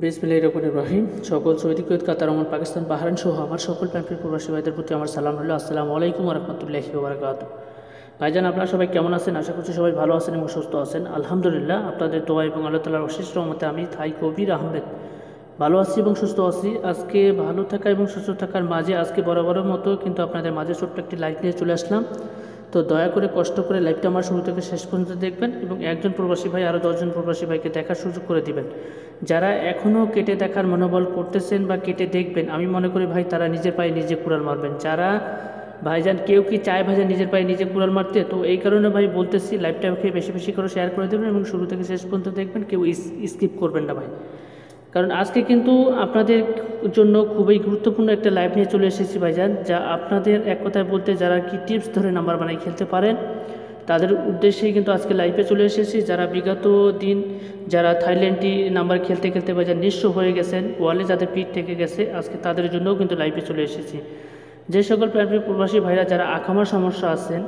বিসমিল্লাহির রহমানির রহিম। সকল সৌদি, কুয়েত, কাতার, ওমান, পাকিস্তান, বাহরাইন সহ আমার সকল প্রান্তের প্রবাসী ভাইদের প্রতি আমার সালাম রইল। আসসালামু আলাইকুম ওয়া রাহমাতুল্লাহি ওয়া বারাকাতুহু। ভাইজান, আপনারা সবাই কেমন আছেন? আশা করছি সবাই ভালো আছেন এবং সুস্থ আছেন। আলহামদুলিল্লাহ, আপনাদের দোয়া এবং আল্লাহ তাআলার অশেষ রহমতে আমি থাই কবির আহমেদ ভালো আছি এবং সুস্থ আছি। আজকে ভালো থাকা এবং সুস্থ থাকার মাঝে আজকে বরাবরের মতো কিন্তু আপনাদের মাঝে ছোট্ট একটি লাইভ নিয়ে চলে আসলাম। তো দয়া করে কষ্ট করে লাইভটা আমার শুরু থেকে শেষ পর্যন্ত দেখবেন এবং একজন প্রবাসী ভাই আরও 10জন প্রবাসী ভাইকে দেখার সুযোগ করে দিবেন। যারা এখনও কেটে দেখার মনোবল করতেছেন বা কেটে দেখবেন, আমি মনে করি ভাই তারা নিজের পায়ে নিজে কুড়াল মারবেন। যারা ভাইজান কেউ কি চায় ভাইজান নিজের পায়ে নিজে কুড়াল মারতে? তো এই কারণে ভাই বলতেছি, লাইভটাকে বেশি বেশি করে শেয়ার করে দেবেন এবং শুরু থেকে শেষ পর্যন্ত দেখবেন, কেউ স্কিপ করবেন না ভাই। কারণ আজকে কিন্তু আপনাদের জন্য খুবই গুরুত্বপূর্ণ একটা লাইভ নিয়ে চলে এসেছি ভাইজান, যা আপনাদের এক কথায় বলতে যারা কি টিপস ধরে নাম্বার বানাই খেলতে পারেন তাদের উদ্দেশ্যেই কিন্তু আজকে লাইভে চলে এসেছি। যারা বিগত দিন যারা থাইল্যান্ডটি নাম্বার খেলতে খেলতে ভাইজান নিঃস্ব হয়ে গেছেন, ওয়ালে যাদের পিঠ থেকে গেছে, আজকে তাদের জন্যও কিন্তু লাইভে চলে এসেছি। যে সকল প্রান্তীয় প্রবাসী ভাইরা যারা আখামার সমস্যা আছেন,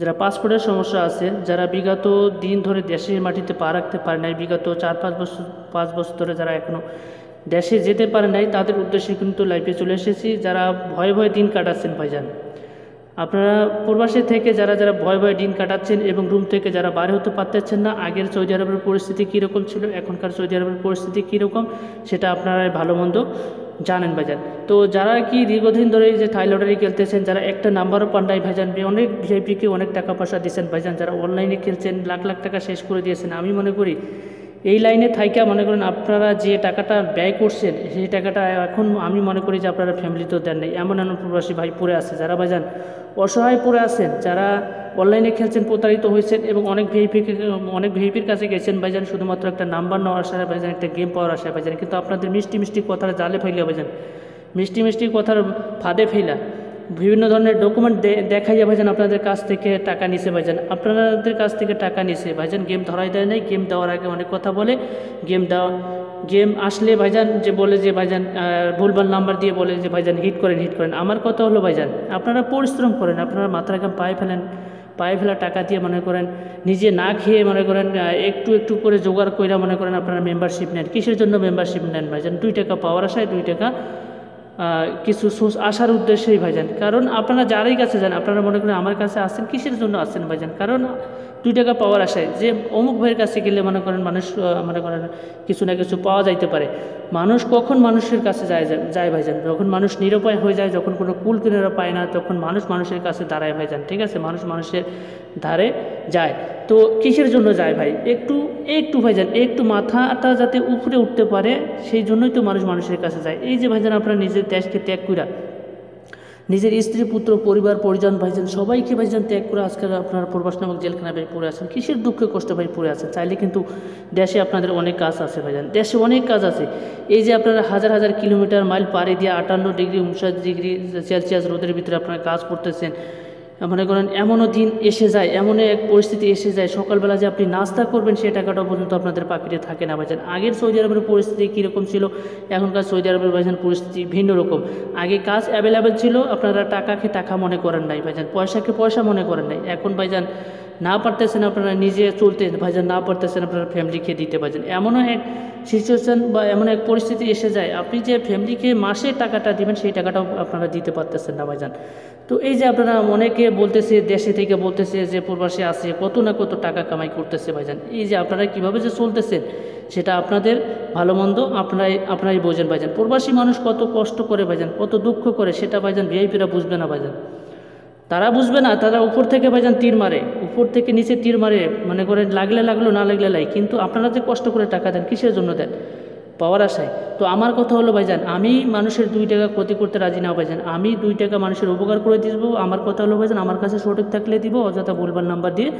যারা পাসপোর্টের সমস্যা আছে, যারা বিগত দিন ধরে দেশের মাটিতে পা রাখতে পারে নাই, বিগত 4-5 বছর ধরে যারা এখনও দেশে যেতে পারে নাই, তাদের উদ্দেশ্যে কিন্তু লাইভে চলে এসেছি। যারা ভয়ে ভয়ে দিন কাটাচ্ছেন ভাইজান, আপনারা প্রবাসী থেকে যারা যারা ভয়ে ভয়ে দিন কাটাচ্ছেন এবং রুম থেকে যারা বাইরে হতে পারতেছেন না, আগের সৌদি আরবের পরিস্থিতি কীরকম ছিল, এখনকার সৌদি আরবের পরিস্থিতি কীরকম, সেটা আপনারা ভালো মন্দ জানেন ভাইজান। তো যারা কি দীর্ঘদিন ধরে যে থাই লটারি খেলতেছেন, যারা একটা নাম্বারও পান নাই ভাইজান, অনেক ভিআইপিকে অনেক টাকা পয়সা দিয়েছেন ভাইজান, যারা অনলাইনে খেলছেন লাখ লাখ টাকা শেষ করে দিয়েছেন, আমি মনে করি এই লাইনে থাইকা মনে করেন আপনারা যে টাকাটা ব্যয় করছেন সেই টাকাটা এখন আমি মনে করি যে আপনারা ফ্যামিলিতেও দেন নাই। এমন এমন প্রবাসী ভাই পড়ে আছে যারা ভাইজান অসহায় পড়ে আছেন, যারা অনলাইনে খেলছেন, প্রতারিত হয়েছেন এবং অনেক ভিআইপির কাছে গেছেন ভাইজান, শুধুমাত্র একটা নাম্বার নেওয়ার আশায় ভাইজান, একটা গেম পাওয়ার আশায় ভাইজান। কিন্তু আপনাদের মিষ্টি মিষ্টি কথার জালে ফেলে ভাইজান, মিষ্টি মিষ্টি কথার ফাঁদে ফেলা বিভিন্ন ধরনের ডকুমেন্ট দেখাইয়া ভাইজান আপনাদের কাছ থেকে টাকা নিছে ভাইজান, আপনাদের কাছ থেকে টাকা নিছে ভাইজান। গেম ধরাই দেয় নাই, গেম দেওয়ার আগে অনেক কথা বলে, গেম আসলে ভাইজান যে বলে যে ভাইজান ভুলভাল নাম্বার দিয়ে বলে যে ভাইজান হিট করেন। আমার কথা হলো ভাইজান, আপনারা পরিশ্রম করেন, আপনারা মাথার ঘাম পায়ে ফেলা টাকা দিয়ে মনে করেন নিজে না খেয়ে মনে করেন একটু একটু করে জোগাড় কইরা মনে করেন আপনারা মেম্বারশিপ নেন। কিসের জন্য মেম্বারশিপ নেন ভাইজান? 2 টাকা পাওয়ার আশায়, 2 টাকা কিছু সোর্স আসার উদ্দেশ্যেই ভাইজান। কারণ আপনারা যারাই কাছে যান, আপনারা মনে করেন আমার কাছে আসছেন কিসের জন্য আসছেন ভাইজান? কারণ 2 টাকা পাওয়ার আশায়, যে অমুক ভাইয়ের কাছে গেলে মনে করেন মানুষ মনে করেন কিছু না কিছু পাওয়া যাইতে পারে। মানুষ কখন মানুষের কাছে যায় ভাইজান? যখন মানুষ নিরুপায় হয়ে যায়, যখন কোনো কুল কিনারা পায় না, তখন মানুষ মানুষের কাছে দাঁড়ায় ভাইজান। ঠিক আছে, মানুষ মানুষের ধারে যায়। তো কিসের জন্য যায় ভাই? একটু ভাইজান, একটু মাথাটা যাতে উপরে উঠতে পারে, সেই জন্যই তো মানুষ মানুষের কাছে যায়। এই যে ভাইজান আপনারা নিজের দেশকে ত্যাগ কইরা, নিজের স্ত্রী, পুত্র, পরিবার, পরিজন ভাইজান সবাইকে ভাইজান ত্যাগ করে আজকাল আপনারা প্রবাস নামক জেলখানা ভাই পড়ে আছেন। কিসের দুঃখে কষ্ট ভাই পড়ে আছেন? চাইলে কিন্তু দেশে আপনাদের অনেক কাজ আছে ভাইজান, দেশে অনেক কাজ আছে। এই যে আপনারা হাজার হাজার কিলোমিটার মাইল পাড়ি দিয়ে 58 ডিগ্রি 59 ডিগ্রি সেলসিয়াস রোদের ভিতরে আপনারা কাজ করতেছেন, মনে করেন এমনও দিন এসে যায়, এমন এক পরিস্থিতি এসে যায়, সকালবেলা যে আপনি নাস্তা করবেন সেই টাকাটাও পর্যন্ত আপনাদের পকেটে থাকে না ভাইজান। আগের সৌদি আরবের পরিস্থিতি কীরকম ছিল, এখনকার সৌদি আরবের ভাইজান পরিস্থিতি ভিন্ন রকম। আগে কাজ অ্যাভেলেবেল ছিল, আপনারা টাকাকে টাকা মনে করেন নাই ভাইজান, পয়সাকে পয়সা মনে করেন নাই। এখন ভাইজান না পারতেছেন আপনারা নিজে চলতে ভাইজান, না পারতেছেন আপনারা ফ্যামিলিকে দিতে ভাইজান। এমনও এক সিচুয়েশান বা এমন এক পরিস্থিতি এসে যায়, আপনি যে ফ্যামিলিকে মাসে টাকাটা দিবেন সেই টাকাটাও আপনারা দিতে পারতেছেন না ভাইজান। তো এই যে আপনারা অনেকে বলতেছে, দেশে থেকে বলতেছে যে প্রবাসে আছে কত না কত টাকা কামাই করতেছে ভাইজান, এই যে আপনারা কীভাবে যে চলতেছেন সেটা আপনাদের ভালো মন্দ আপনারাই বোঝেন ভাইজান। প্রবাসী মানুষ কত কষ্ট করে ভাইজান, কত দুঃখ করে, সেটা ভাইজান ভিআইপিরা বুঝবে না ভাইজান, তারা বুঝবে না। তারা উপর থেকে ভাইজান তীর মারে, উপর থেকে নিচে তীর মারে, মনে করেন লাগলে লাগলো না লাগলে লাই। কিন্তু আপনারা যে কষ্ট করে টাকা দেন কিসের জন্য দেন? পাওয়ার আশায়। তো আমার কথা হলো ভাইজান, আমি মানুষের 2 টাকা ক্ষতি করতে রাজি না ভাইজান, আমি 2 টাকা মানুষের উপকার করে দিব। আমার কথা হলো ভাইজান, আমার কাছে সঠিক থাকলে দিব, অযথা ভুলভাল নাম্বার দিয়ে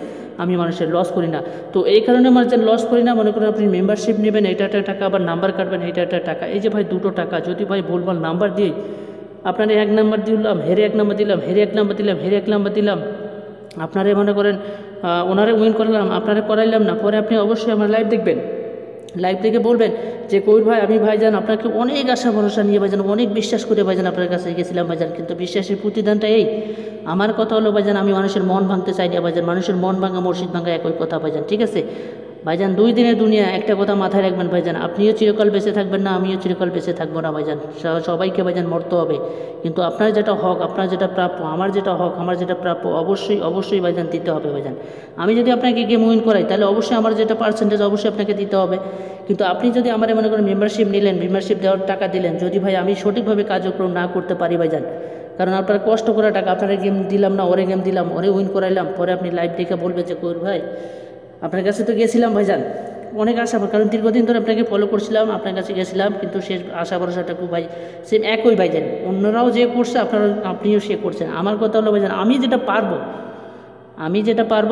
আমি মানুষের লস করি না। তো এই কারণে ভাইজান লস করি না। মনে করেন আপনি মেম্বারশিপ নেবেন, এটা একটা টাকা, আবার নাম্বার কাটবেন, এটা একটা টাকা। এই যে ভাই 2টো টাকা যদি ভাই ভুলভাল নাম্বার দিয়ে আপনার 1 নাম্বার দিলাম, হেরে 1 নাম্বার দিলাম, হেরে 1 নাম্বার দিলাম, হেরে 1 নাম্বার দিলাম, আপনারে মনে করেন ওনারে উইন করলাম, আপনারে করাইলাম না, পরে আপনি অবশ্যই আমার লাইভ দেখবেন, লাইভ থেকে বলবেন যে কবির ভাই আমি ভাইজান আপনাকে অনেক আশা ভরসা নিয়ে ভাইজান, অনেক বিশ্বাস করে ভাইজান আপনার কাছে গেছিলাম ভাইজান, কিন্তু বিশ্বাসের প্রতিদানটা এই। আমার কথা হলো ভাইজান, আমি মানুষের মন ভাঙতে চাই না ভাইজান, মানুষের মন ভাঙা মসজিদ ভাঙা একই কথা ভাইজান। ঠিক আছে, ভাইজান 2 দিনের দুনিয়া, একটা কথা মাথায় রাখবেন ভাইজান, আপনিও চিরকাল বেঁচে থাকবেন না, আমিও চিরকাল বেঁচে থাকবো না ভাইজান, সবাইকে ভাইজান মরতে হবে। কিন্তু আপনার যেটা হক, আপনার যেটা প্রাপ্য, আমার যেটা হক, আমার যেটা প্রাপ্য, অবশ্যই অবশ্যই ভাইজান দিতে হবে ভাইজান। আমি যদি আপনাকে গেম উইন করাই তাহলে অবশ্যই আমার যেটা পার্সেন্টেজ অবশ্যই আপনাকে দিতে হবে। কিন্তু আপনি যদি আমার মনে করেন মেম্বারশিপ নিলেন, মেম্বারশিপ দেওয়ার টাকা দিলেন, যদি ভাই আমি সঠিকভাবে কার্যক্রম না করতে পারি ভাইজান, কারণ আপনার কষ্ট করা টাকা, আপনারা গেম দিলাম না, ওরে গেম দিলাম, ওরে উইন করাইলাম, পরে আপনি লাইভ দেখে বলবেন যে কবির ভাই আপনার কাছে তো গেছিলাম ভাইজান, অনেক আশা, কারণ দীর্ঘদিন ধরে আপনাকে ফলো করছিলাম, আপনার কাছে গেছিলাম, কিন্তু শেষ আশা ভরসাটুকু ভাই সেম একই ভাইজান, অন্যরাও যে করছে আপনিও সে করছেন। আমার কথা হলো ভাইজান, আমি যেটা পারবো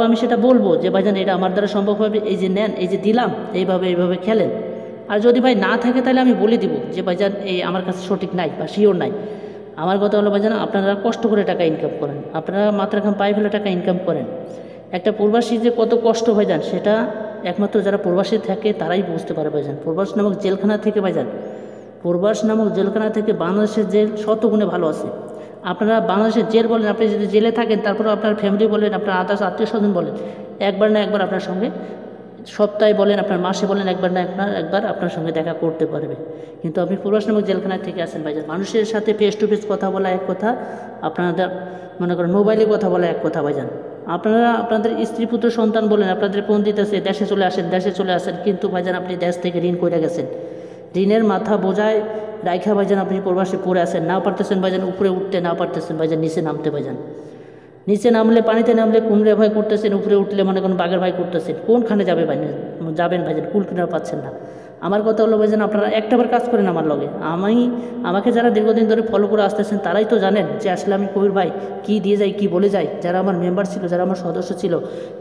আমি সেটা বলবো যে ভাইজান এটা আমার দ্বারা সম্ভব হবে, এই যে নেন, এই যে দিলাম, এইভাবে খেলেন। আর যদি ভাই না থাকে তাহলে আমি বলে দিব যে ভাইজান এই আমার কাছে সঠিক নাই বা শিওর নাই। আমার কথা হলো ভাইজান, আপনারা কষ্ট করে টাকা ইনকাম করেন, আপনারা মাত্রা খাম পায়ে ফেলে টাকা ইনকাম করেন। একটা প্রবাসী যে কত কষ্ট ভাইজান, সেটা একমাত্র যারা প্রবাসী থাকে তারাই বুঝতে পারে ভাইজান। প্রবাস নামক জেলখানা থেকে ভাইজান, প্রবাস নামক জেলখানা থেকে বাংলাদেশের জেল শত গুণে ভালো আছে। আপনারা বাংলাদেশের জেল বলেন, আপনি যদি জেলে থাকেন, তারপরে আপনার ফ্যামিলি বলেন, আপনার আদার্স আত্মীয় স্বজন বলেন, একবার না একবার আপনার সঙ্গে, সপ্তাহে বলেন, আপনার মাসে বলেন, একবার না একবার আপনার সঙ্গে দেখা করতে পারবে। কিন্তু আপনি প্রবাস নামক জেলখানা থেকে আসেন ভাইজান, মানুষের সাথে ফেস টু ফেস কথা বলা এক কথা, আপনাদের মনে করেন মোবাইলে কথা বলা এক কথা ভাইজান। আপনারা আপনাদের স্ত্রী পুত্র সন্তান বলেন, আপনাদের ফোন দিতেছে দেশে চলে আসেন, কিন্তু ভাইজান আপনি দেশ থেকে ঋণ করে গেছেন, ঋণের মাথা বোঝায় রাইখা ভাইজান আপনি প্রবাসে পড়ে আসেন, না পারতেছেন ভাইজান উপরে উঠতে, না পারতেছেন ভাইজান নিচে নামতে ভাইজান। নিচে নামলে, পানিতে নামলে কুমড়ে ভয় করতেছেন, উপরে উঠলে মনে করেন বাঘের ভয় করতেছেন, কোনখানে যাবেন ভাইজান, কুল কিনারা পাচ্ছেন না। আমার কথা হলো ভাইজান, আপনারা একটাবার কাজ করেন আমার লগে, আমাকে যারা দীর্ঘদিন ধরে ফলো করে আসতেছেন তারাই তো জানেন যে আসলে আমি কবির ভাই কী দিয়ে যাই, কী বলে যাই। যারা আমার মেম্বার ছিল, যারা আমার সদস্য ছিল,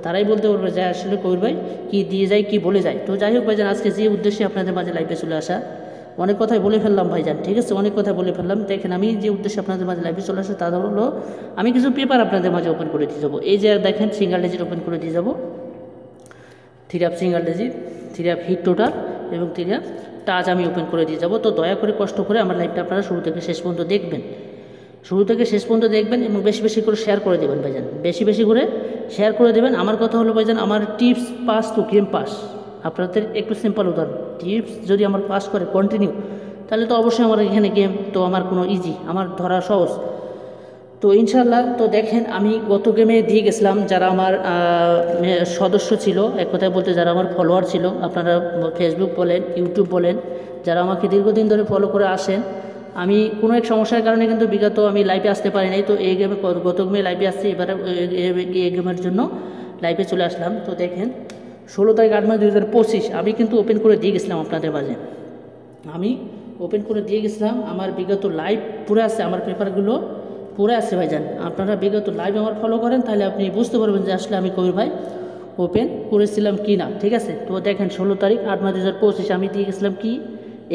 তারাই বলতে পারবে যে আসলে কবির ভাই কী দিয়ে যাই, কী বলে যায়। তো যাই হোক ভাইজান, আজকে যে উদ্দেশ্যে আপনাদের মাঝে লাইভে চলে আসা, অনেক কথাই বলে ফেললাম ভাইজান, ঠিক আছে, অনেক কথা বলে ফেললাম। দেখেন আমি যে উদ্দেশ্যে আপনাদের মাঝে লাইভে চলে আসে তা হলো আমি কিছু পেপার আপনাদের মাঝে ওপেন করে দিয়ে যাবো। এই যে দেখেন সিঙ্গেল ডিজিট ওপেন করে দিয়ে যাবো, 3 সিঙ্গেল ডিজিট, 3 হিট টোটাল এবং 3 টাচ আমি ওপেন করে দিয়ে যাবো। তো দয়া করে কষ্ট করে আমার লাইভটা আপনারা শুরু থেকে শেষ পর্যন্ত দেখবেন, এবং বেশি বেশি করে শেয়ার করে দেবেন ভাইজান, বেশি করে শেয়ার করে দেবেন। আমার কথা হলো ভাইজান, আমার tips pass to game pass, আপনাদের একটু সিম্পল উদাহরণ, টিপস যদি আমার পাস করে কন্টিনিউ, তাহলে তো অবশ্যই আমার এখানে গেম তো আমার কোনো ইজি, আমার ধরা সহজ। তো ইনশাল্লাহ, তো দেখেন আমি গত গেমে দিয়ে গেছিলাম, যারা আমার সদস্য ছিল, এক কথায় বলতে যারা আমার ফলোয়ার ছিল, আপনারা ফেসবুক বলেন, ইউটিউব বলেন, যারা আমাকে দীর্ঘদিন ধরে ফলো করে আসেন, আমি কোনো এক সমস্যার কারণে কিন্তু বিগত আমি লাইভে আসতে পারি নাই। তো এই গেমে গত গেমে লাইভে আসছি, এবারে এই গেমের জন্য লাইভে চলে আসলাম। তো দেখেন 16 তারিখ 8 মাস 2025 আমি কিন্তু ওপেন করে দিয়ে গেছিলাম আপনাদের মাঝে, আমি ওপেন করে দিয়ে গেছিলাম। আমার বিগত লাইভ পুরো আছে, আমার পেপারগুলো পুরো আছে ভাইজান। আপনারা বিগত লাইভ আমার ফলো করেন, তাহলে আপনি বুঝতে পারবেন যে আসলে আমি কবির ভাই ওপেন করেছিলাম কি না, ঠিক আছে। তো দেখেন 16 তারিখ 8 মাস 2025 আমি দিয়ে গেছিলাম কি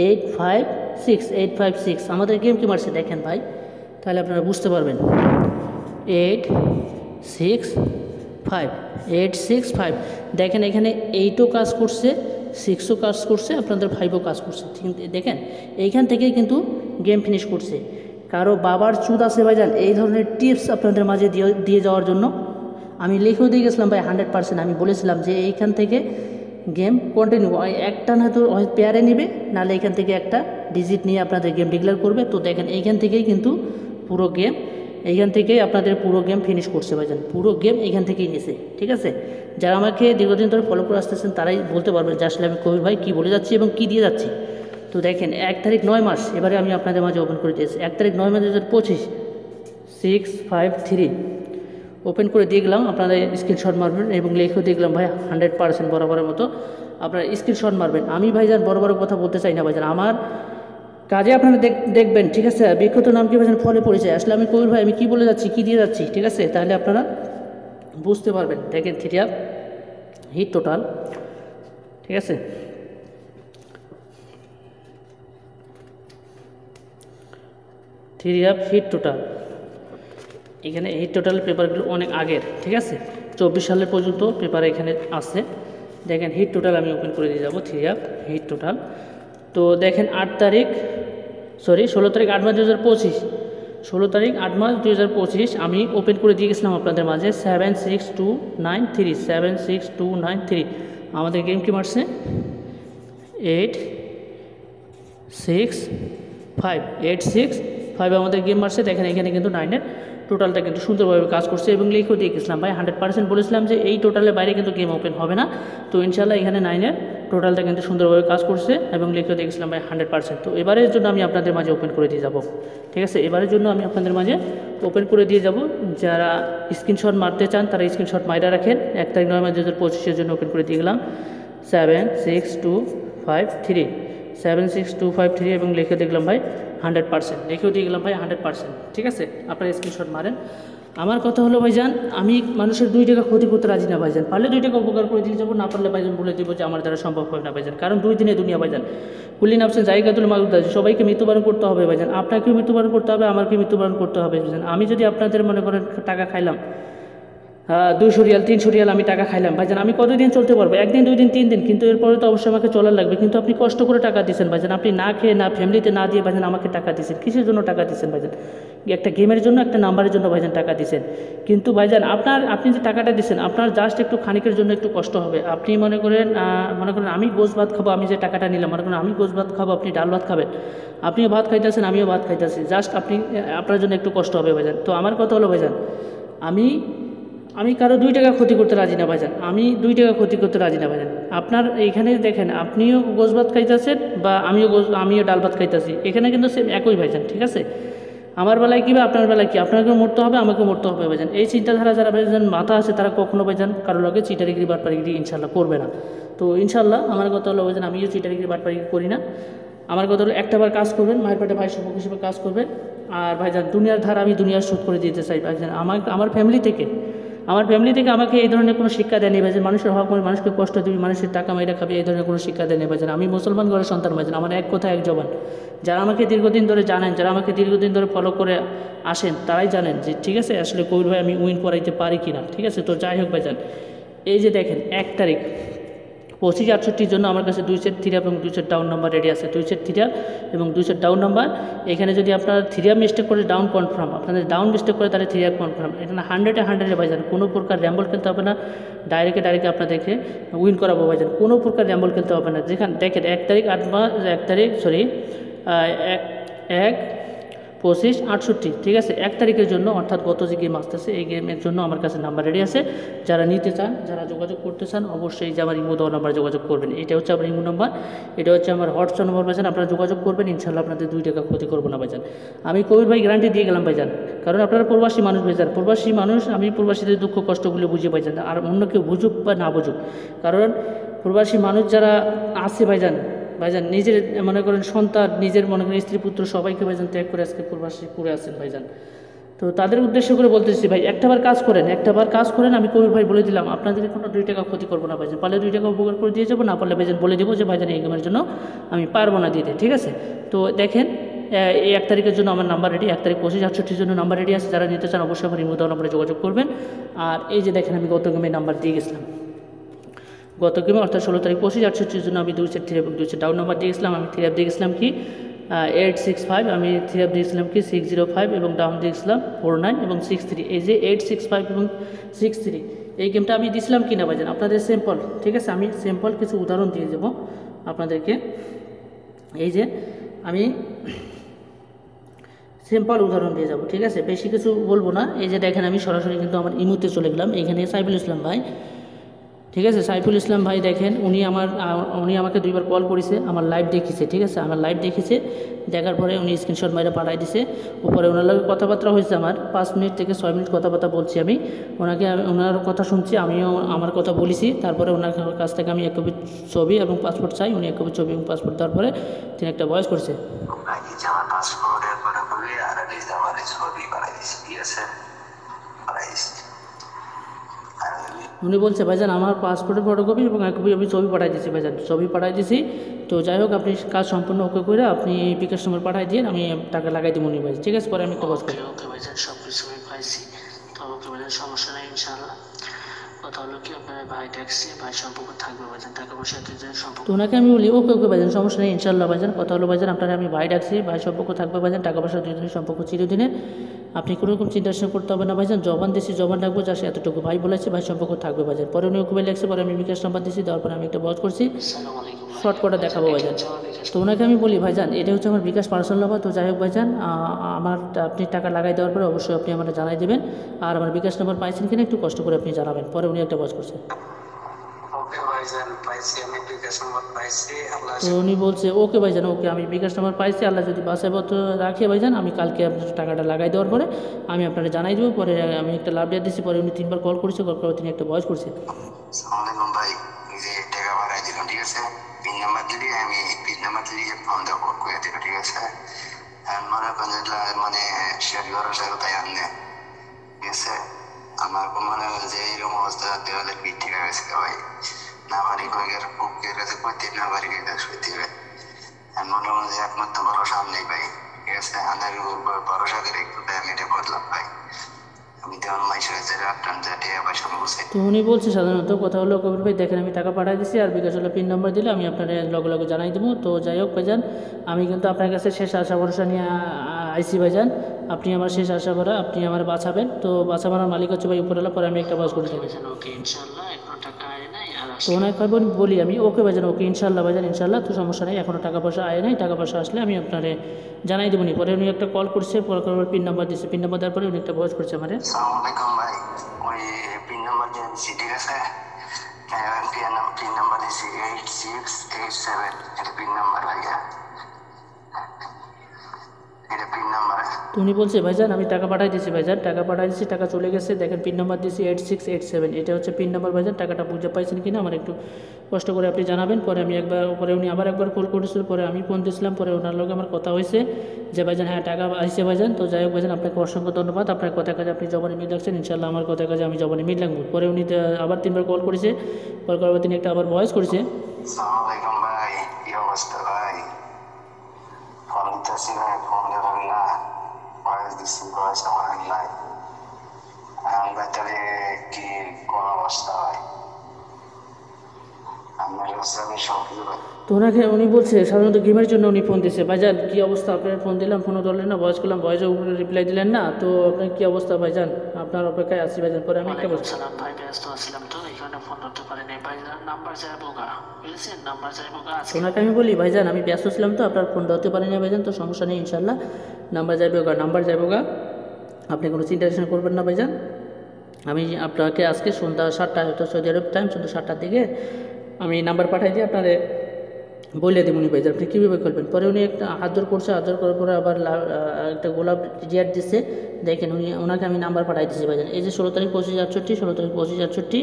856 আমাদের গেম কি মারছে দেখেন ভাই, তাহলে আপনারা বুঝতে পারবেন। 865 দেখেন, এখানে 8ও কাজ করছে, 6ও কাজ করছে, আপনাদের 5ও কাজ করছে, ঠিক দেখেন এইখান থেকেই কিন্তু গেম ফিনিশ করছে। কারো বাবার চুদ আছে ভাইজান এই ধরনের টিপস আপনাদের মাঝে দিয়ে যাওয়ার জন্য, আমি লিখেও দিয়ে গেছিলাম ভাই 100%। আমি বলেছিলাম যে এইখান থেকে গেম কন্টিনিউ, একটা না তো পেয়ারে নেবে, নাহলে এখান থেকে একটা ডিজিট নিয়ে আপনাদের গেম ডিক্লেয়ার করবে। তো দেখেন এইখান থেকেই কিন্তু পুরো গেম, এইখান থেকেই আপনাদের পুরো গেম ফিনিশ করছে ভাইজান, পুরো গেম এইখান থেকেই নিছে, ঠিক আছে। যারা আমাকে দীর্ঘদিন ধরে ফলো করে আসতেছেন তারাই বলতে পারবেন যে আসলে আমি কবির ভাই কী বলে যাচ্ছি এবং কী দিয়ে যাচ্ছি। তো দেখেন 1 তারিখ 9 মাস এবারে আমি আপনাদের মাঝে ওপেন করে দিয়েছি, 1 তারিখ 9 মাস 2025 653 ওপেন করে দিয়ে গেলাম। আপনারা স্ক্রিনশট মারবেন এবং লিখেও দিয়ে গেলাম ভাই 100% বরাবরের মতো আপনারা স্ক্রিনশট মারবেন। আমি ভাইজান বড় কথা বলতে চাই না ভাইজান, আমার কাজে আপনারা দেখবেন, ঠিক আছে। বিখ্যাত নাম কি ভাইজান, ফলে পরিচয়, আসলে আমি কবির ভাই আমি কী বলে যাচ্ছি, কী দিয়ে যাচ্ছি, ঠিক আছে, তাহলে আপনারা বুঝতে পারবেন। দেখেন 3 হিট টোটাল, ঠিক আছে, 3 হিট টোটাল। এখানে হিট টোটাল পেপারগুলো অনেক আগের, ঠিক আছে, 24 সালের পর্যন্ত পেপার এখানে আছে। দেখেন হিট টোটাল আমি ওপেন করে দিয়ে যাবো, 3 হিট টোটাল। তো দেখেন 16 তারিখ 8 মাস 2025 16 তারিখ 8 মাস 2025 আমি ওপেন করে দিয়ে গেছিলাম আপনাদের মাঝে 76293 আমাদের গেম কি মারছে 8 6 5 8 6 5 আমাদের গেম মারছে। দেখেন এখানে কিন্তু 9-এর টোটালটা কিন্তু সুন্দরভাবে কাজ করছে এবং লিখেও দিয়ে গেছিলাম ভাই 100% বলেছিলাম যে এই টোটালের বাইরে কিন্তু গেম ওপেন হবে না। তো ইনশাল্লাহ এখানে 9-এর টোটালটা কিন্তু সুন্দরভাবে কাজ করছে এবং লিখেও দিয়ে গেছিলাম ভাই 100%। তো এবারের জন্য আমি আপনাদের মাঝে ওপেন করে দিয়ে যাব, ঠিক আছে। এবারের জন্য আমি আপনাদের মাঝে ওপেন করে দিয়ে যাব। যারা স্ক্রিনশট মারতে চান তারা স্ক্রিনশট মাইরা রাখেন। 1 তারিখ 9 মাস 2025-এর জন্য ওপেন করে দিয়ে গেলাম 76253 76253 এবং লিখে দেখলাম ভাই 100%, লিখেও দিয়ে গেলাম ভাই 100%, ঠিক আছে। আপনারা স্ক্রিনশট মারেন। আমার কথা হলো ভাইজান, আমি মানুষের 2 টাকা ক্ষতি করতে রাজি না ভাইজান। পারলে 2 টাকা উপকার করে দিয়ে যাবো, না পারলে ভাইজান বলে দেবো যে আমার দ্বারা সম্ভব হয় না ভাইজান। কারণ 2 দিনে দুনিয়া ভাইজান, কুল্লি নাফসিন জায়গাতুল মাউত আছে, সবাইকে মৃত্যুবরণ করতে হবে ভাইজান। আপনাকেও মৃত্যুবরণ করতে হবে, আমাকে মৃত্যুবরণ করতে হবে ভাইজান। আমি যদি আপনাদের মনে করেন টাকা খাইলাম 200 রিয়াল 300 রিয়াল আমি টাকা খাইলাম ভাইজান, আমি কতদিন চলতে পারবো? 1 দিন 2 দিন 3 দিন, কিন্তু এরপরে তো অবশ্যই আমাকে চলার লাগবে। কিন্তু আপনি কষ্ট করে টাকা দিচ্ছেন ভাইজান, আপনি না খেয়ে না ফ্যামিলিতে না দিয়ে ভাইজান আমাকে টাকা দিচ্ছেন। কিসের জন্য টাকা দিচ্ছেন ভাইজান? একটা গেমের জন্য, একটা নাম্বারের জন্য ভাইজান টাকা দিচ্ছেন। কিন্তু ভাইজান আপনি যে টাকাটা দিচ্ছেন আপনার জাস্ট একটু খানিকের জন্য একটু কষ্ট হবে। আপনি মনে করেন আমি গোশ ভাত খাবো, আমি যে টাকাটা নিলাম মনে করেন আমি গোশ ভাত খাবো, আপনি ডাল ভাত খাবেন, আপনিও ভাত খাইতেছেন আমিও ভাত খাইতেছি, জাস্ট আপনার জন্য একটু কষ্ট হবে ভাইজান। তো আমার কথা হলো ভাইজান, আমি কারো 2 টাকা ক্ষতি করতে রাজি না ভাইজান, আমি 2 টাকা ক্ষতি করতে রাজি না ভাইজান। আপনার এইখানে দেখেন আপনিও গোশ ভাত খাইতেছেন বা আমিও ডাল ভাত খাইতেছি, এখানে কিন্তু সেম একই ভাইজান, ঠিক আছে। আমার বেলায় কী বা আপনার বেলায় কী, আপনাকেও মরতে হবে আমাকেও মরতে হবে ভাইজান। এই চিন্তাধারা যারা ভাইজান মাথা আছে তারা কখনো ভাইজান কারো লগে চিটারিগিরি বাটপারিগিরি ইনশাল্লাহ করবে না। তো ইনশাল্লাহ আমার কথা হলো ভাইজান, আমিও চিটারিগিরি বাটপারিগিরি করি না। আমার কথা হলো একটাবার কাজ করবেন, মায়ের পেটে ভাই সম্পর্ক হিসেবে কাজ করবেন। আর ভাইজান দুনিয়ার ধারা আমি দুনিয়ার শোধ করে দিতে চাই ভাইজান। আমার ফ্যামিলি থেকে আমাকে এই ধরনের কোনো শিক্ষা দেয়নি ভাইজান। মানুষের হক মানে মানুষকে কষ্ট দিবি, মানুষের টাকা মাইরা খাবি, এই ধরনের কোনো শিক্ষা দেয়নি ভাইজান। আমি মুসলমান ঘরের সন্তান ভাইজান, আমার এক কথা এক জবান। যারা আমাকে দীর্ঘদিন ধরে জানেন, যারা আমাকে দীর্ঘদিন ধরে ফলো করে আসেন তারাই জানেন যে ঠিক আছে আসলে কবির ভাই আমি উইন করাইতে পারি কিনা, ঠিক আছে। তো যাই হোক ভাইজান, এই যে দেখেন 1 তারিখ 2568-র জন্য আমার কাছে 2 সেট 3 এবং 2 সেট ডাউন নাম্বার রেডি আছে। 2 সেট 3 এবং 2 সেট ডাউন নাম্বার। এখানে যদি আপনার 3 মিস্টেক করে ডাউন কনফার্ম, আপনাদের ডাউন মিস্টেক করে তাহলে 3 কনফার্ম। এটা না 100-এ ভাইজান, কোনো প্রকার র্যাম্বল খেলতে হবে না, ডাইরেক্টে আপনাদেরকে উইন করাবো ভাইজান। কোনো প্রকার র্যাম্বল খেলতে হবে না। যেখানে দেখেন 1 তারিখ 1-25-68, ঠিক আছে। 1 তারিখের জন্য অর্থাৎ গত যে গেম আসতেছে এই গেমের জন্য আমার কাছে নাম্বার রেডি আছে। যারা নিতে চান, যারা যোগাযোগ করতে চান অবশ্যই যে আমার ইমো দেওয়া নাম্বার যোগাযোগ করবেন। এটা হচ্ছে আমার ইমো নাম্বার, এটা হচ্ছে আমার হোয়াটসঅ্যাপ নাম্বার ভাইজান। আপনারা যোগাযোগ করবেন, ইনশাল্লাহ আপনাদের 2 টাকা ক্ষতি করবো না ভাইজান। আমি কবির ভাই গ্যারান্টি দিয়ে গেলাম ভাইজান, কারণ আপনারা প্রবাসী মানুষ ভাইজান, প্রবাসী মানুষ, আমি প্রবাসীদের দুঃখ কষ্টগুলো বুঝি ভাইজান। আর অন্য কেউ বুঝুক বা না বুঝুক, কারণ প্রবাসী মানুষ যারা আছে ভাইজান নিজের মনে করেন সন্তান, নিজের মনে করেন স্ত্রী পুত্র সবাইকে ভাইজান ত্যাগ করে আজকে প্রবাসী করে আছেন ভাইজান। তো তাদের উদ্দেশ্য করে বলতেছি ভাই একটাবার কাজ করেন। আমি কবির ভাই বলে দিলাম আপনাদের কোনো 2 টাকা ক্ষতি করবো না ভাইজান। পারলে 2 টাকা উপকার করে দিয়ে যাবো, না পারলে ভাইজান বলে দেবো যে ভাইজান এই গেমের জন্য আমি পারবো না দিতে, ঠিক আছে। তো দেখেন এই 1 তারিখের জন্য আমার নাম্বার রেডি, 1 তারিখ 2568-র জন্য নাম্বার রেডি আছে। যারা নিতে চান অবশ্যই আমার ইমো দেওয়া নাম্বারে যোগাযোগ করবেন। আর এই যে দেখেন আমি গত গেমে নাম্বার দিয়ে গেছিলাম, গত গেমে অর্থাৎ 16 তারিখ 2568-র জন্য আমি 2 সেট 3 এবং 2 সেট ডাউন নাম্বার দিয়ে গেছিলাম। আমি 3 দিয়ে গেছিলাম কি 865, আমি 3 দিয়েছিলাম কি 605 এবং ডাউন দিয়েছিলাম 49 এবং 63। এই যে 865 এবং 63 এই গেমটা আমি দিয়েছিলাম কি না ভাইজান আপনাদের স্যাম্পল, ঠিক আছে। আমি স্যাম্পল কিছু উদাহরণ দিয়ে দেবো আপনাদেরকে। এই যে আমি সিম্পল উদাহরণ দিয়ে যাব, ঠিক আছে, বেশি কিছু বলবো না। এই যে দেখেন আমি সরাসরি কিন্তু আমার ইমোতে চলে গেলাম। এইখানে সাইফুল ইসলাম ভাই, ঠিক আছে, সাইফুল ইসলাম ভাই দেখেন উনি আমাকে 2বার কল করেছে, আমার লাইভ দেখিছে, ঠিক আছে, আমার লাইভ দেখেছে। দেখার পরে উনি স্ক্রিনশট মাইরা পাঠাই দিছে। উপরে ওনার লগে কথাবার্তা হয়েছে, আমার 5 মিনিট থেকে 6 মিনিট কথাবার্তা বলছি। আমি ওনার কথা শুনছি, আমিও আমার কথা বলেছি। তারপরে ওনার কাছ থেকে আমি 1 কপি ছবি এবং পাসপোর্ট চাই। উনি 1 কপি ছবি এবং পাসপোর্ট দেওয়ার পরে তিনি একটা ভয়েস করছে। উনি বলছে ভাইজান আমার পাসপোর্টের ফটোকপি এবং 1 কপি আমি ছবি পাঠাই দিয়েছি ভাইজান, ছবি পাঠাই দিয়েছি। তো যাই হোক আপনি কাজ সম্পূর্ণ ওকে করে আপনি বিকাশ নম্বর পাঠাই দিয়ে আমি টাকা লাগাই দিব উনি ভাই, ঠিক আছে। পরে আমি একটা বস করি। ওকে ভাইজান সব কিছু আমি পাইছি, তো ওকে ভাইজান সমস্যা নেই ইনশাআল্লাহ। কথা হলো কি আপনার ভাই ট্যাক্সি ভাই সম্পর্ক থাকবে ভাইজান, টাকা পয়সা সম্পর্ক। তো ওনাকে আমি বলি ওকে ভাইজান সমস্যা নেই ইনশাআল্লাহ ভাইজান। কথা হলো ভাইজান আপনারা আমি ভাই ডাকছি, ভাই সম্পর্ক থাকবে ভাইজান, টাকা পয়সা 2 দিনের সম্পর্ক চিরদিনের। আপনি কোনো রকম চিন্তা করতে হবে না ভাইজান, জবান দিছি জবান রাখবো, যা এতটুকু ভাই বলেছে ভাই সম্পর্ক থাকবে ভাইজান। পরে উনি ওকে লেগেছে, পরে আমি বিকাশ নাম্বার দিছি, দেওয়ার পরে আমি একটা বজ করছি, শর্ট করে দেখাবো ভাইজান। তো ওনাকে আমি বলি ভাইজান এটা হচ্ছে আমার বিকাশ পার্সোনাল নাম্বার, তো যাই হোক ভাইজান আমার আপনি টাকা লাগাই দেওয়ার পরে অবশ্যই আপনি আমার জানাই দেবেন, আর আমার বিকাশ নাম্বার পাইছেন কিনা একটু কষ্ট করে আপনি জানাবেন। পরে উনি একটা বজ করছে। তো উনি বলছে ওকে ভাইজান, ওকে আমি বিকাশ নাম্বার পাইছি, আল্লাহ যদি বাসায় পত্র রাখে ভাইজান আমি কালকে আপনার টাকাটা লাগাই দেওয়ার পরে আমি আপনারা জানাই দেবো। পরে আমি একটা লাভ দিয়ে দিচ্ছি, পরে উনি 3বার কল করেছে, কল করে তিনি একটা ভয়েস করছে। ভাই যে টাকা বাড়াই দিলাম, ঠিক আছে, পিন নাম্বার দিলি আমি পিন নাম্বার দিলি ফোন দেওয়া কল করে দিল, ঠিক আছে। মনে করেন মানে শেয়ার করার সাথে তাই আনলে, ঠিক আছে। আমার মানে যে এরকম অবস্থা দেওয়ালে পিঠ ঠিক আছে ভাই, না পারি কয়েকের বুকের কাছে করতে, না পারি কাছে করতে হবে। মনে হয় যে একমাত্র ভরসা নেই ভাই, ঠিক আছে। আমার ভরসা করে একটু আমি এটা করলাম ভাই, আমি তেমন মাইসের যে রাখতাম যে পয়সা বসে। তো উনি বলছে সাধারণত কথা হলো কবির ভাই দেখেন আমি টাকা পাঠিয়ে দিচ্ছি, আর বিকাশ হলো পিন নাম্বার দিলে আমি আপনার লগে লগে জানাই দেবো। তো যাই হোক ভাইজান আমি কিন্তু আপনার কাছে শেষ আশা ভরসা নিয়ে আইসি ভাইজান, আপনি আমার শেষ আশা ভরা, আপনি আমার বাঁচাবেন। তো বাঁচাবার মালিক হচ্ছে ভাই উপরে, পরে আমি একটা বাস করে দেবো। তো ওনাকে বলি আমি ওকে ভাইজান, ওকে ইনশাল্লাহ ভাইজান ইনশাল্লাহ, তো সমস্যা নেই, এখনও টাকা পয়সা আয় নাই, টাকা পয়সা আসলে আমি আপনারে জানাই দেবো। নি পরে উনি একটা কল করছে, পরে পিন নাম্বার দিচ্ছে, পিন নাম্বার দেওয়ার পরে উনি একটা ভয়েস করছে আমার। আসসালামাইকুম ভাই, ওই পিন নাম্বার দিয়েছি, ঠিক আছে। পিন নাম্বার দিয়েছি 8687, এটা পিন নাম্বার ভাইয়া, এটা পিন নাম্বার। তো উনি বলছে ভাইজান আমি টাকা পাঠাই দিয়েছি ভাইজান, টাকা পাঠাই দিয়েছি, টাকা চলে গেছে, দেখেন পিন নাম্বার দিয়েছি 8687, এটা হচ্ছে পিন নাম্বার ভাইজান। টাকাটা বুঝে পাইছেন কিনা আমার একটু কষ্ট করে আপনি জানাবেন। পরে আমি একবার, পরে উনি আবার একবার কল করেছিল, পরে আমি ফোন দিয়েছিলাম, পরে ওনার লগে আমার কথা হয়েছে যে ভাইজান হ্যাঁ টাকা আসছে ভাইজান। তো যাই হোক ভাইজান আপনাকে অসংখ্য ধন্যবাদ, আপনার কথা কাজে আপনি জবানে মিল রাখছেন, ইনশাল্লাহ আমার কথা কাজে আমি জবানে মিল রাখবো। পরে উনি আবার 3বার কল করেছে, কল করার পর তিনি একটা আবার ভয়েস করেছে। আসসালামাইকুম ভাই, কি অবস্থা ভাই? ফোন দিতেছি ভাই, ফোন দেবেন না, ভয়েস দিচ্ছি, ভয়েস আমার নাই। ভাই তাহলে কি কোন অবস্থা হয়? তো ওনাকে উনি বলছে সাধারণত গেমের জন্য উনি ফোন দিচ্ছে। ভাইজান কী অবস্থা, আপনার ফোন দিলাম ফোনও ধরলেন না, ভয়েস করলাম ভয়েসের উপরে রিপ্লাই দিলেন না, তো আপনার কী অবস্থা ভাইজান, আপনার অপেক্ষায় আসছি ভাইজান। পরে আমি একটা বলছি ভাই ব্যস্ত আসছিলাম তো এই কারণে ফোন ধরতে পারিনি ভাইজান, নাম্বার যাইবো গা, বুঝেছেন, নাম্বার যাইবো গা। ওনাকে আমি বলি ভাইজান আমি ব্যস্ত ছিলাম তো আপনার ফোন ধরতে পারিনি ভাইজান, তো সমস্যা নেই ইনশাল্লাহ নাম্বার যাইবো গা, নাম্বার যাইবো গা, আপনি কোনো চিন্তা করবেন না ভাইজান। আমি আপনাকে আজকে সন্ধ্যা 7টায়, হয়তো সৌদি আরব টাইম সন্ধ্যা 7টার দিকে আমি নাম্বার পাঠাই দিয়ে আপনারে বলে দেবো উনি ভাইজান আপনি কীভাবে করবেন। পরে উনি একটা হাত জোর করছে, হাত জোর করার পরে আবার একটা গোলাপ রিয়ার দিচ্ছে, দেখেন উনি ওনাকে আমি নাম্বার পাঠাই দিচ্ছি ভাইজান। এই যে 16 তারিখ 2568, 16 তারিখ 2568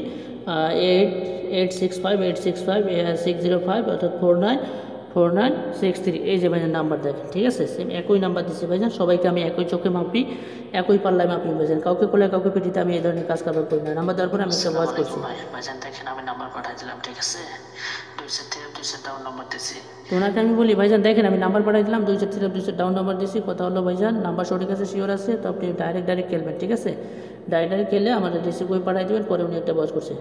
8865865 অর্থাৎ 494963, এই যে ভাইজান নাম্বার দেখেন, ঠিক আছে। সেম একই নাম্বার দিচ্ছি ভাইজান, সবাইকে আমি একই চোখে মাপি, একই পাল্লায় মাপি ভাইজান, কাউকে করলে কাউকে পিটিতে আমি এই ধরনের কাজ কারবার করি না। নাম্বার দেওয়ার পরে আমি একটা ওয়াজ করছি ভাইজান, দেখেন আমি নাম্বার পাঠাই দিলাম, ঠিক আছে, 2 ডাউন নাম্বার দিয়েছি। তো ওনাকে আমি বলি ভাইজান দেখেন আমি নাম্বার পাঠাই দিলাম 2 ডাউন নাম্বার দিয়েছি, কথা হলো ভাইজান নাম্বার সঠিক আছে, শিওর আছে, তো আপনি ডাইরেক্ট খেলবেন, ঠিক আছে, ডাইরেক্ট খেলে আমাদের রিসিভ করে পাঠাই দেবেন। পরে উনি একটা বজ করছে।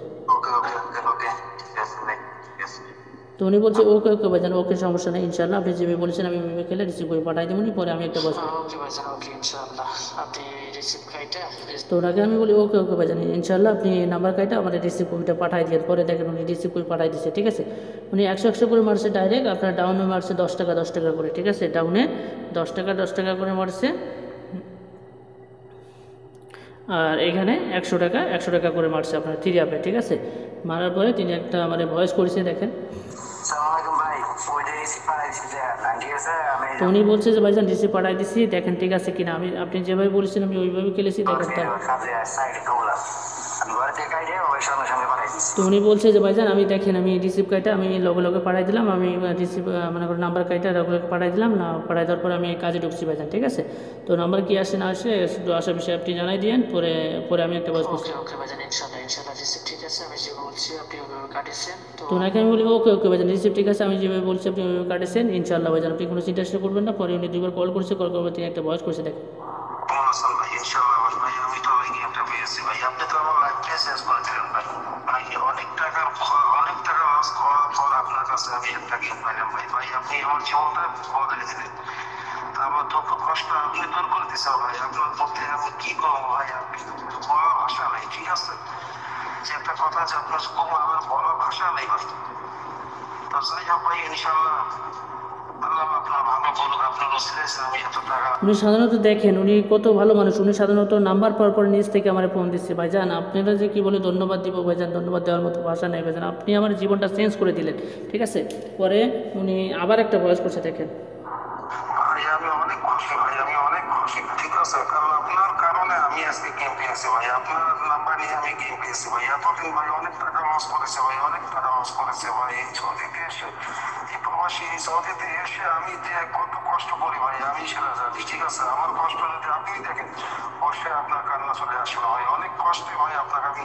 তো উনি বলছে ওকে ওকে ভাইজান, ওকে সমস্যা নেই ইনশাল্লাহ, আপনি যেভাবে বলেছেন আমি ওইভাবে খেলে রিসিভ করে পাঠাই দেবেন। পরে আমি একটা বজ ওকে ভাইজান, ওকে ইনশাআল্লাহ আপনি রিসিভ কাইটা। তো ওনাকে আমি বলি ওকে ওকে ভাইজান ইনশাল্লাহ আপনি নাম্বার কাইটা আমাদের রিসিভ কপিটা পাঠাই দিন। পরে দেখেন উনি রিসিভ করে পাঠাই দিচ্ছে, ঠিক আছে। উনি 100 করে মারছে ডাইরেক্ট, আপনার ডাউনে মারছে 10 টাকা করে, ঠিক আছে, ডাউনে 10 টাকা করে মারছে, আর এখানে 100 টাকা করে মারছে আপনার 3 অ্যাপে, ঠিক আছে। মারার পরে তিনি একটা মানে ভয়েস করেছে দেখেন। তো উনি বলছে যে ভাইজান রিসিভ পাঠাই দিচ্ছি, দেখেন ঠিক আছে কিনা, আমি আপনি যেভাবে বলেছেন আমি ওইভাবে খেলেছি, দেখেন তার। তো উনি বলছে যে ভাইজান আমি দেখেন আমি রিসিভ কার্ডটা আমি লগে পাঠাই দিলাম, আমি রিসিভ মনে করেন নাম্বার কার্ডটা লগে পাঠাই দিলাম, না পাঠাই দেওয়ার পরে আমি কাজে ঢুকছি ভাইজান, ঠিক আছে। তো নাম্বার কি আসে না আসে শুধু আসার বিষয়ে আপনি জানাই দিয়েন, পরে আমি একটা বস করছি। ওকে ভাইজান ইনশাআল্লাহ রিসিভ ঠিক আছে, আমি যেভাবে বলছি আপনি ওইভাবে কাটিয়েছেন। তো ওনাকে আমি বলি ওকে ভাইজান রিসিভ ঠিক আছে, আমি যেভাবে বলছি আপনি ওইভাবে কাটিয়েছেন ইনশাআল্লাহ ভাইজান, আপনি কোনো চিন্তা করবেন না। পরে উনি 2বার কল করছে, কল করার তিনি একটা ভয়েস করছে দেখেন। অনেক টাকা লস করার পর আপনার কাছে আমি একটা গেম পাইলাম ভাই, আপনি আমার জীবনটা বদলে দিলেন। আমার দুঃখ কষ্ট আপনি দূর করে দিচ্ছেন ভাই। আপনার মধ্যে আমি কি করবো ভাই, আপনি বলার ভাষা নেই, ঠিক আছে? যে একটা কথা আছে, আপনার আমার বলার ভাষা নেই ভাই। তো যাই হোক ভাই, ইনশাল্লাহ আল্লাহ আপনার ভালো করুক। আপনার ওসিলায় আমি এত টাকা উনি সাধারণত দেখেন উনি কত ভালো মানুষ, উনি সাধারণত নাম্বার পাওয়ার পর নিজ থেকে আমার ফোন দিচ্ছে। ভাইজান আপনারা যে কি বলে ধন্যবাদ দিব ভাইজান, ধন্যবাদ দেওয়ার মতো ভাষা নেই ভাইজান, আপনি আমার জীবনটা চেঞ্জ করে দিলেন, ঠিক আছে। পরে উনি আবার একটা ভয়েস করছে, দেখেন। ভাই আমি অনেক খুশি ভাই, আমি অনেক খুশি, ঠিক আছে? কারণ আপনার কারণে আমি আজকে গেম পেয়েছি ভাই, আপনার নাম্বার নিয়ে আমি গেম পেয়েছি ভাই। এতদিন ভাই অনেক টাকা লস করেছে ভাই, অনেক টাকা লস করেছে ভাই। এই সৌদিতে এসে, এই প্রবাসী এই সৌদিতে এসে আমি যে কত কষ্ট করি ভাই আমি সেটা জানি, ঠিক আছে? আমার কষ্ট যদি আপনি দেখেন, অবশ্যই আপনার কান্না চলে আসবে ভাই। অনেক কষ্টে ভাই আপনাকে আমি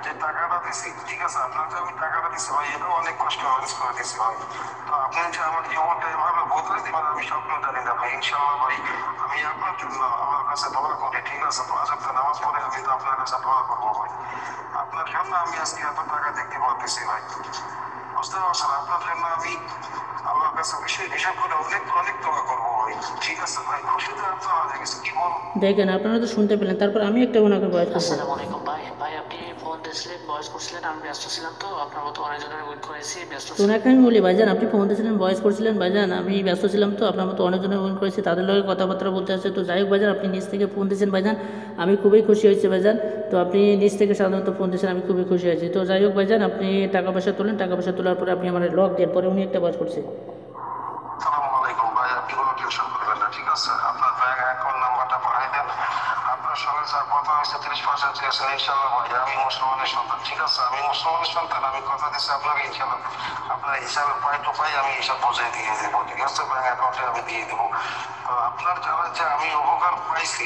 যে টাকাটা দিছি, ঠিক আছে? আপনাকে আমি টাকাটা দিছি ভাই, এটাও অনেক কষ্ট ম্যানেজ করে দিছি ভাই। তো আপনি যে আমার জীবনটা এভাবে বদলে দিবেন আমি স্বপ্ন জানি না ভাই। ইনশাল্লাহ ভাই আমি আপনার জন্য আমার কাছে দোয়া করি, ঠিক আছে? 5 ওয়াক্ত নামাজ পড়ে আমি তো আপনার কাছে দোয়া করবো ভাই। আপনার জন্য আমি আজকে এত টাকা দেখতে পারতেছি ভাই, বুঝতে পারছেন? আপনার জন্য আমি আল্লাহর কাছে বিশেষ করে অনেক অনেক দোয়া করবো ভাই, ঠিক আছে ভাই? খুশিতে আপনার হয়ে গেছে, কি বলবো? দেখেন আপনারা তো শুনতে পেলেন, তারপর আমি একটা ওনাকে ভয়েস করছি। আসসালামু আলাইকুম ভাই। ভাই আপনি ফোন দিয়েছিলেন, ভয়েস করছিলেন, আমি ব্যস্ত ছিলাম, তো আপনার মতো অনেকজনের ওয়েট করেছি, ব্যস্ত তো ওনাকে আমি বলি ভাইজান আপনি ফোন দিয়েছিলেন, ভয়েস করছিলেন, ভাইজান আমি ব্যস্ত ছিলাম, তো আপনার মতো অনেকজনের ফোন করেছি, তাদের লগে কথাবার্তা বলতে আসছে। তো যাই হোক ভাইজান, আপনি নিজ থেকে ফোন দিয়েছেন ভাইজান, আমি খুবই খুশি হয়েছি ভাইজান। তো আপনি নিজ থেকে সাধারণত ফোন দিয়েছেন, আমি খুবই খুশি হয়েছি। তো যাই হোক ভাইজান, আপনি টাকা পয়সা তোলেন, টাকা পয়সা তোলার পরে আপনি আমার লক দেন। পরে উনি একটা ভয়েস করছে। আসসালামু আলাইকুম ভাই, আপনি কোনো টেনশন করবেন না, ঠিক আছে? আপনার ব্যাংক অ্যাকাউন্ট নাম্বারটা পাঠিয়ে দেন। আপনার সঙ্গে যা কথা হয়েছে 30% ঠিক আছে ইনশাল্লাহ ভাই। আমি মুসলমানের সন্তান, ঠিক আছে? আমি মুসলমানের সন্তান, আমি কথা দিচ্ছি আপনাকে ইনশাল্লাহ আপনার হিসাবে পাই টু পাই আমি হিসাব পৌঁছে দিয়ে দেবো, ঠিক আছে? ব্যাংক অ্যাকাউন্টে আমি দিয়ে দেবো। তো আপনার দ্বারা যে আমি উপকার পাইছি,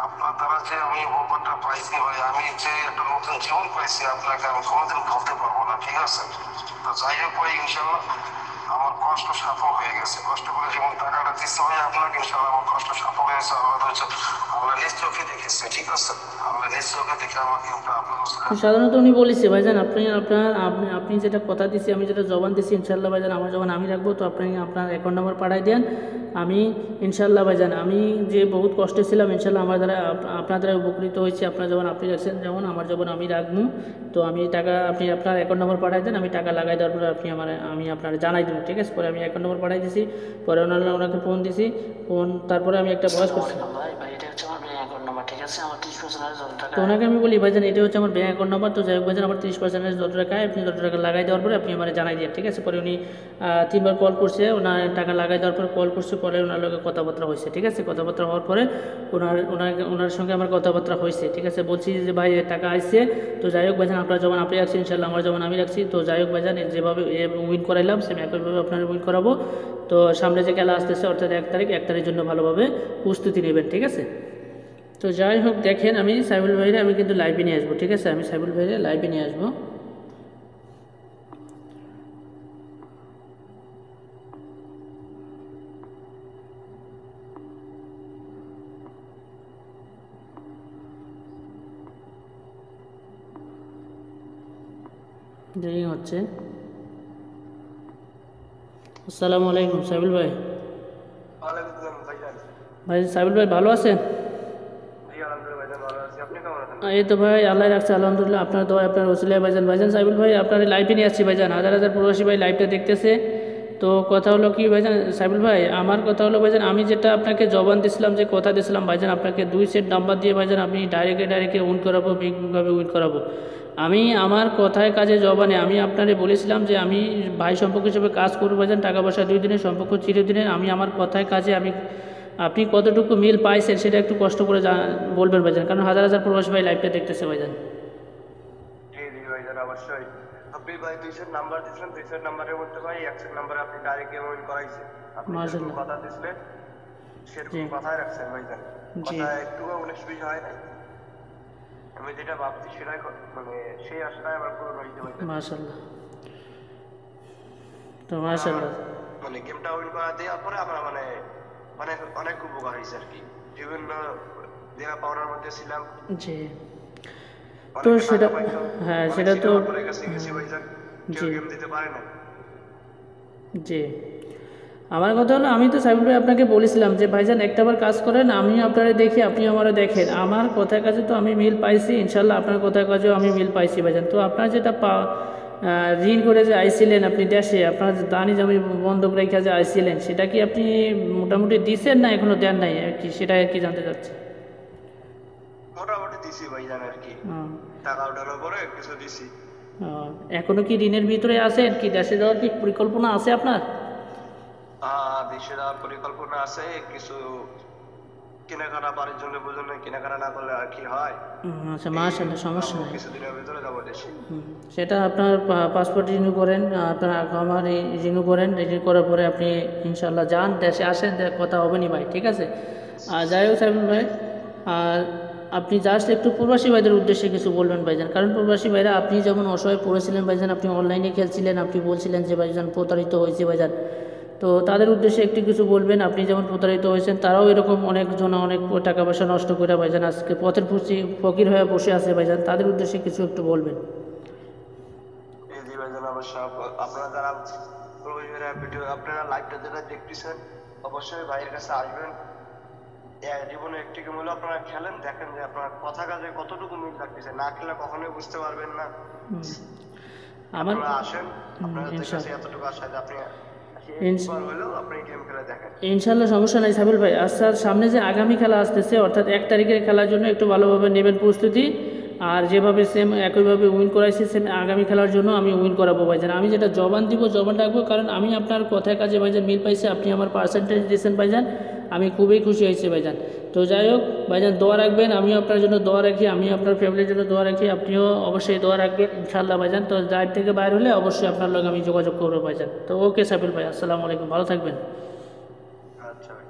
আপনার দ্বারা যে আমি উপকারটা পাইছি ভাই, আমি যে একটা নতুন জীবন পাইছি আপনাকে আমি কোনোদিন ভুলতে পারবো না, ঠিক আছে? তো যাই হোক ভাই, ইনশাল্লাহ আমার কষ্ট সাফল হয়ে গেছে। কষ্ট করে যেমন টাকাটা দিচ্ছে ভাই আপনাকে, ইনশাল্লাহ আমার কষ্ট সাফল হয়েছে। আল্লাহ নিজ চোখে দেখেছে, ঠিক আছে? আল্লাহ নিজ চোখে দেখে আমাকে আপনার সাধারণত উনি বলেছে ভাইজান আপনি যেটা কথা দিছি, আমি যেটা জবান দিছি, ইনশাল্লাহ ভাইজান আমার জবান আমি রাখবো। তো আপনি আপনার অ্যাকাউন্ট নাম্বার পাঠাই দেন, আমি ইনশাল্লাহ ভাইজান আমি যে বহুত কষ্টে ছিলাম, ইনশাল্লাহ আমার দ্বারা আপনার দ্বারা উপকৃত হয়েছে। আপনার যখন আপনি রাখছেন, যেমন আমার যখন আমি রাখবো, তো আমি টাকা আপনি আপনার অ্যাকাউন্ট নাম্বার পাঠাই দেন, আমি টাকা লাগাই দেওয়ার পরে আমি আপনার জানাই দেবো, ঠিক আছে? পরে আমি অ্যাকাউন্ট নাম্বার পাঠাই দিছি, পরে ওনাকে ফোন দিছি, তারপরে আমি একটা ভয়েস করছি। ভাই। ভাই এটা হচ্ছে আমার ব্যাংক অ্যাকাউন্ট নাম্বার, ঠিক আছে? আমার 30% যত টাকা তো ওনাকে আমি বলি ভাইজান এটা হচ্ছে আমার ব্যাঙ্ক অ্যাকাউন্ট নাম্বার। তো যাই হোক ভাইজান আমার 30% যত টাকা আপনি যত টাকা লাগাই দেওয়ার পরে আপনি আমার জানাই দিয়ে, ঠিক আছে? পরে উনি 3বার কল করছে, ওনার টাকা লাগাই দেওয়ার পরে কল করছে, পরে ওনার লগে কথাবার্তা হয়েছে, ঠিক আছে? কথাবার্তা হওয়ার পরে ওনার সঙ্গে আমার কথাবার্তা হয়েছে, ঠিক আছে? বলছি যে ভাই টাকা আসছে। তো যাই হোক ভাইজান আপনার যেমন আপনি রাখছেন, ইনশাল্লাহ আমার যেমন আমি রাখছি। তো যাই হোক ভাইজান যেভাবে উইন করাইলাম সেম একইভাবে আপনার উইন করাবো। তো সামনে যে খেলা আসতেছে অর্থাৎ 1 তারিখের জন্য ভালোভাবে প্রস্তুতি নেবেন, ঠিক আছে? তো যাই হোক দেখেন, আমি সাইবুল ভাইরে আমি কিন্তু লাইভে নিয়ে আসবো, ঠিক আছে? আমি সাইবুল ভাইরে লাইভে নিয়ে আসবো। দেরি হচ্ছে। আসসালামু আলাইকুম সাইবুল ভাই। ভাই সাইবুল ভাই ভালো আছেন? এই তো ভাই আল্লাহ রাখছে আলহামদুলিল্লাহ, আপনার দোয়া আপনার ওসিলায় ভাইজান সাইবুল ভাই আপনার লাইভে নিয়ে আসছি ভাইজান। হাজার হাজার প্রবাসী ভাই লাইভটা দেখতেছে। তো কথা হলো কি ভাইজান সাইবুল ভাই, আমার কথা হলো ভাইজান আমি যেটা আপনাকে জবান দিয়েছিলাম, যে কথা দিয়েছিলাম ভাইজান আপনাকে 2 সেট নাম্বার দিয়ে ভাইজান আপনি ডাইরেক্টে উইন করাবো, বিগভাবে উইন করাবো। আমি আমার কথায় কাজে জবানে আমি আপনারে বলেছিলাম যে আমি ভাই সম্পর্ক হিসেবে কাজ করবো ভাইজান, টাকা পয়সা 2 দিনের সম্পর্ক চিরদিনের। আমি আমার কথায় কাজে আপনি কতটুকু মিল পাইছেন সেটা একটু কষ্ট করে বলবেন ভাইজান, কারণ হাজার হাজার প্রবাসী ভাই লাইভটা দেখতেছে ভাইজান। জি ভাইজান অবশ্যই। আপনি ভাই 2 সেট নাম্বার দিয়েছিলেন, 2 সেট নাম্বারের মধ্যে ভাই 1 সেট নাম্বারে আপনি ডাইরেক্ট গেম উইন করাইছেন। আপনি যেরকম কথা দিয়েছিলেন সেরকম কথাই রাখছেন ভাইজান, কথা একটু 19-20 হয় নাই। আমি যেটা ভাবছি সেটাই মানে সেই আশাটাই আমার পূরণ হয়েছে ভাইজান। মাশাআল্লাহ। তো মাশাআল্লাহ মানে গেমটা উইন করা দেওয়ার পরে আমরা মানে অনেক উপকার হয়েছে আর কি। বিভিন্ন জায়গা পাওয়ার মধ্যে ছিলাম। জি। তো সেটা হ্যাঁ সেটা তো গেছি ভাইজান, কেউ গেম দিতে পারে না। জি। আমার কথা হলো, আমি তো সাইফুল ভাই আপনাকে বলেছিলাম যে ভাইজান একটাবার কাজ করেন, আমি আপনারা দেখি, আপনি আমারও দেখেন। আমার কথার কাজে তো আমি মিল পাইছি, ইনশাল্লাহ আপনার কথার কাজেও আমি মিল পাইছি ভাইজান। তো আপনার যেটা ঋণ করে যে আইছিলেন আপনি দেশে, আপনার যে দানি জমি বন্ধক রেখে যে আইছিলেন, সেটা কি আপনি মোটামুটি দিছেন না এখনো দেন নাই আর কি, সেটা আর কি জানতে চাচ্ছি। মোটামুটি দিছি ভাইজান আর কি, হুম। টাকা ওঠানোর পরে কিছু দিছি। এখনো কি ঋণের ভিতরে আছেন কি, দেশে যাওয়ার কি পরিকল্পনা আছে আপনার? দেশে যাওয়ার পরিকল্পনা আছে, কিছু কেনাকাটা বাড়ির জন্য বুঝুন, কেনাকাটা না করলে আর কি হয়। আচ্ছা, মাশাআল্লাহ, সমস্যা নেই। কিছুদিনের ভিতরে যাবো দেশে। সেটা আপনার পাসপোর্ট রিনিউ করেন, আপনার আমার রিনিউ করেন, রিনিউ করার পরে আপনি ইনশাল্লাহ যান, দেশে আসেন, কথা হবে নি ভাই, ঠিক আছে। আর যাই হোক সাইফুল ভাই, আর আপনি জাস্ট একটু প্রবাসী ভাইদের উদ্দেশ্যে কিছু বলবেন ভাইজান, কারণ প্রবাসী ভাইরা, আপনি যেমন অসহায় পড়েছিলেন ভাইজান, আপনি অনলাইনে খেলছিলেন, আপনি বলছিলেন যে ভাইজান প্রতারিত হয়েছে ভাইজান, তো তাদের উদ্দেশ্যে একটু কিছু বলবেন। আপনি যেমন প্রতারিত হয়েছেন, তারাও এরকম অনেকজন অনেক টাকা পয়সা নষ্ট করে ভাইজান আজকে পথের ফকির হয়ে বসে আছে ভাইজান, তাদের উদ্দেশ্যে কিছু একটু বলবেন। জি ভাইজান, অবশ্যই আপনারা যারা ভিডিও, আপনারা লাইভটা যেটা দেখতেছেন, অবশ্যই ভাইয়ের কাছে আসবেন। জীবনে একটি মূল্য আপনারা খেলেন, দেখেন যে আপনার কথা কাজে কতটুকু মিল লাগতেছে। না খেলে কখনোই বুঝতে পারবেন না। আমার আপনারা আসেন, আপনাদের কাছে এতটুকু আশা যে আপনি আপনি গেম খেলে দেখেন। ইনশাল্লাহ, সমস্যা নাই সাইফুল ভাই। আচ্ছা, সামনে যে আগামী খেলা আসতেছে, অর্থাৎ 1 তারিখের খেলার জন্য একটু ভালোভাবে নেবেন প্রস্তুতি। আর যেভাবে সেম একইভাবে উইন করাইছি, সেম আগামী খেলার জন্য আমি উইন করাবো ভাইজান। আমি যেটা জবান দিব, জবান রাখবো, কারণ আমি আপনার কথায় কাজে ভাইজান মিল পাইছি, আপনি আমার পার্সেন্টেজ দিয়েছেন ভাইজান, আমি খুবই খুশি হয়েছি ভাইজান। তো যাই হোক ভাইজান, দোয়া রাখবেন, আমিও আপনার জন্য দোয়া রাখি, আমি আপনার ফ্যামিলির জন্য দোয়া রাখি, আপনিও অবশ্যই দোয়া রাখবেন ইনশাল্লাহ ভাইজান। তো লাইভ থেকে বাইর হলে অবশ্যই আপনার লগে আমি যোগাযোগ করবো ভাইজান। তো ওকে সাইফুল ভাই, আসসালামু আলাইকুম, ভালো থাকবেন। আচ্ছা ভাই।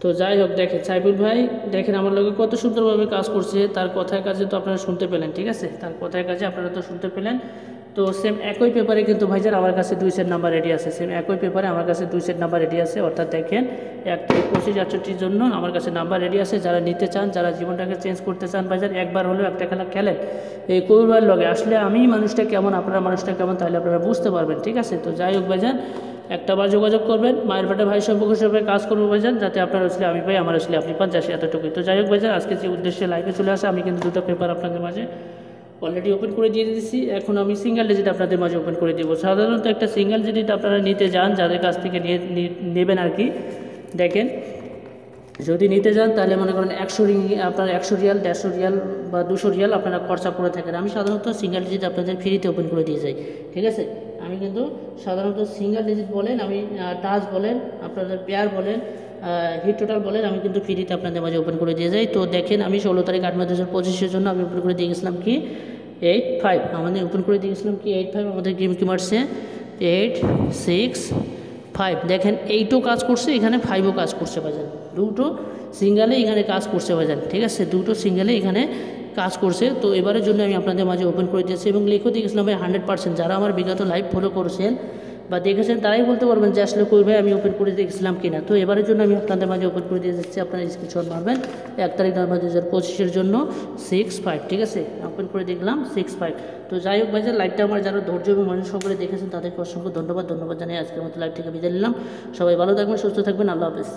তো যাই হোক, দেখেন সাইফুল ভাই, দেখেন আমার লোকে কত সুন্দরভাবে কাজ করছে, তার কথায় কাজে তো আপনারা শুনতে পেলেন, ঠিক আছে, তার কথায় কাজে আপনারা তো শুনতে পেলেন। তো সেম একই পেপারে কিন্তু ভাইজান আমার কাছে 2 সেট নাম্বার রেডি আছে, সেম একই পেপারে আমার কাছে 2 সেট নাম্বার রেডি আছে, অর্থাৎ দেখেন 1 থেকে 25-68 জন্য আমার কাছে নাম্বার রেডি আছে। যারা নিতে চান, যারা জীবনটাকে চেঞ্জ করতে চান ভাইজান, একবার হলেও একটা খেলা খেলেন, এই কবিবার লগে আসলে আমি মানুষটা কেমন, আপনারা মানুষটা কেমন, তাহলে আপনারা বুঝতে পারবেন, ঠিক আছে। তো যাই হোক ভাইজান, একটাবার যোগাযোগ করবেন, মায়ের পেটে ভাই সম্পর্ক হিসেবে কাজ করবো ভাইজান, যাতে আপনার আসলে আমি পাই, আমার আসলে আপনি পান, যাসে এতটুকুই। তো যাই হোক ভাইজান, আজকে যে উদ্দেশ্যে লাইভে চলে আসে, আমি কিন্তু 2টা পেপার আপনাদের মাঝে অলরেডি ওপেন করে দিয়ে দিচ্ছি। এখন আমি সিঙ্গেল ডিজিট আপনাদের মাঝে ওপেন করে দেবো। সাধারণত একটা সিঙ্গেল ডিজিট আপনারা নিতে যান, যাদের কাছ থেকে নেবেন আর কি, দেখেন যদি নিতে যান তাহলে মনে করেন 100 আপনার 100 রিয়াল, 150 রিয়াল বা 200 রিয়াল আপনারা খরচা করে থাকেন। আমি সাধারণত সিঙ্গেল ডিজিট আপনাদের ফ্রিতে ওপেন করে দিয়ে যাই, ঠিক আছে। আমি কিন্তু সাধারণত সিঙ্গেল ডিজিট বলেন, আমি টাচ বলেন, আপনাদের পেয়ার বলেন, হিট টোটাল বলেন, আমি কিন্তু ফ্রিতে আপনাদের মাঝে ওপেন করে দিয়ে যাই। তো দেখেন, আমি 16 তারিখ 8 মাস 2025 জন্য আমি ওপেন করে দিয়ে গেছিলাম কি 85, আমাদের ওপেন করে দিয়ে গেছিলাম কি 85, আমাদের গেম কি মারছে 865। দেখেন 8ও কাজ করছে, এখানে 5ও কাজ করছে ভাইজান, দুটো সিঙ্গেলে এখানে কাজ করছে ভাইজান, ঠিক আছে, দুটো সিঙ্গেলে এখানে কাজ করছে। তো এবারের জন্য আমি আপনাদের মাঝে ওপেন করে দিয়েছি এবং লিখে দিয়ে গেছিলাম ভাই 100%। যারা আমার বিগত লাইভ ফলো করেছেন বা দেখেছেন তারাই বলতে পারবেন যে আসলে কই ভাই আমি ওপেন করে দিয়েছিলাম কিনা। তো এবারের জন্য আমি আপনাদের মাঝে ওপেন করে দিয়ে যাচ্ছি, আপনারা স্ক্রিনশট মারবেন 1 তারিখ 9 মাস 2025 জন্য 65, ঠিক আছে, ওপেন করে দেখলাম 65। তো যাই হোক ভাইজান, লাইভটা আমার যারা ধৈর্য এবং মানুষ সকলে দেখেছেন তাদেরকে অসংখ্য ধন্যবাদ জানিয়ে আজকের মতো লাইভ থেকে বিদায় নিলাম। সবাই ভালো থাকবেন, সুস্থ থাকবেন, আল্লাহ হাফেজ।